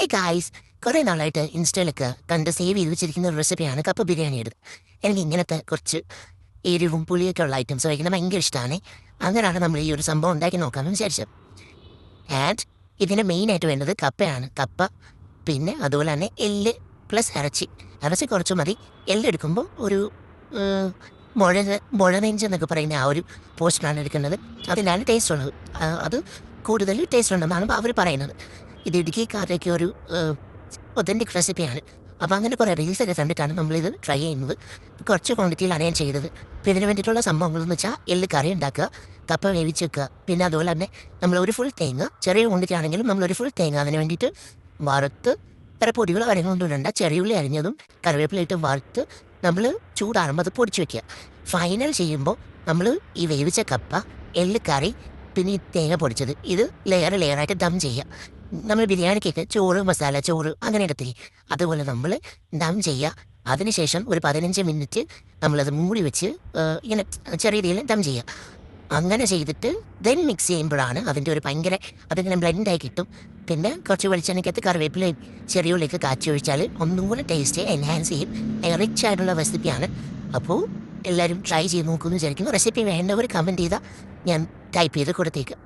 Hey guys, കുറേ നാളായിട്ട് ഇൻസ്റ്റയിലൊക്കെ കണ്ട് സേവ് ചെയ്ത് വെച്ചിരിക്കുന്ന ഒരു റെസിപ്പിയാണ് കപ്പ ബിരിയാണിയുടെ. എനിക്ക് ഇങ്ങനത്തെ കുറച്ച് എരിവും പുളിയൊക്കെ ഉള്ള ഐറ്റംസ് കഴിക്കുന്നത് ഭയങ്കര ഇഷ്ടമാണ്. അങ്ങനെയാണ് നമ്മൾ ഈ ഒരു സംഭവം ഉണ്ടാക്കി നോക്കാമെന്ന് വിചാരിച്ചത്. ആൻഡ് ഇതിന് മെയിനായിട്ട് വേണ്ടത് കപ്പയാണ്. കപ്പ, പിന്നെ അതുപോലെ തന്നെ എല്ല് പ്ലസ് ഇറച്ചി. ഇറച്ചി കുറച്ച് മതി. എല്ലെടുക്കുമ്പോൾ ഒരു മുഴ മുഴനെഞ്ച് എന്നൊക്കെ പറയുന്ന ആ ഒരു പോസ്റ്റാണ് എടുക്കുന്നത്. അതിനാണ് ടേസ്റ്റ് ഉള്ളത്. അത് കൂടുതൽ ടേസ്റ്റ് ഉണ്ടെന്നാണ് അവർ പറയുന്നത്. ഇത് ഇടുക്കിക്കാരുടെയൊക്കെ ഒരു ഒതൻറ്റിക് റെസിപ്പിയാണ്. അപ്പോൾ അങ്ങനെ കുറേ റീൽസൊക്കെ കണ്ടിട്ടാണ് നമ്മളിത് ട്രൈ ചെയ്യുന്നത്. കുറച്ച് ക്വാണ്ടിറ്റിയിലാണ് ഞാൻ ചെയ്തത്. അപ്പോൾ ഇതിന് വേണ്ടിയിട്ടുള്ള സംഭവങ്ങളെന്ന് വെച്ചാൽ എല്ല് കറി ഉണ്ടാക്കുക, കപ്പ വേവിച്ച് വെക്കുക, പിന്നെ അതുപോലെ തന്നെ നമ്മൾ ഒരു ഫുൾ തേങ്ങ, ചെറിയ ക്വാണ്ടിറ്റി ആണെങ്കിലും നമ്മളൊരു ഫുൾ തേങ്ങ അതിന് വേണ്ടിയിട്ട് വറുത്ത് വേറെ പൊടികളോ കാര്യങ്ങളൊന്നും ഇടണ്ട. ചെറിയ ഉള്ളി അരിഞ്ഞതും കറിവേപ്പിലയിട്ട് വറുത്ത് നമ്മൾ ചൂടാറുമ്പോൾ അത് പൊടിച്ച് വെക്കുക. ഫൈനൽ ചെയ്യുമ്പോൾ നമ്മൾ ഈ വേവിച്ച കപ്പ, എല്ല് കറി, പിന്നെ ഈ തേങ്ങ പൊടിച്ചത് ഇത് ലെയറായിട്ട് ദം ചെയ്യുക. നമ്മൾ ബിരിയാണിക്കൊക്കെ ചോറ്, മസാല ചോറ് അങ്ങനെ ഇടത്തില്ലേ, അതുപോലെ നമ്മൾ ദം ചെയ്യുക. അതിനുശേഷം ഒരു 15 മിനിറ്റ് നമ്മളത് മൂടി വെച്ച് ഇങ്ങനെ ചെറിയ രീതിയിൽ ദം ചെയ്യുക. അങ്ങനെ ചെയ്തിട്ട് ദെൻ മിക്സ് ചെയ്യുമ്പോഴാണ് അതിൻ്റെ ഒരു ഭയങ്കര അതിങ്ങനെ ബ്ലെൻഡായി കിട്ടും. പിന്നെ കുറച്ച് വെളിച്ചെണ്ണയ്ക്കകത്ത് കറിവേപ്പിലയും ചെറിയ ഉള്ളിലേക്ക് കാച്ചി ഒഴിച്ചാൽ ഒന്നും കൂടെ ടേസ്റ്റ് എൻഹാൻസ് ചെയ്യും. റിച്ച് ആയിട്ടുള്ള റെസിപ്പിയാണ്. അപ്പോൾ എല്ലാവരും ട്രൈ ചെയ്ത് നോക്കുമെന്ന് വിചാരിക്കുന്നു. റെസിപ്പി വേണ്ടവർ കമൻറ്റ് ചെയ്താൽ ഞാൻ ടൈപ്പ് ചെയ്ത് കൊടുത്തേക്ക്.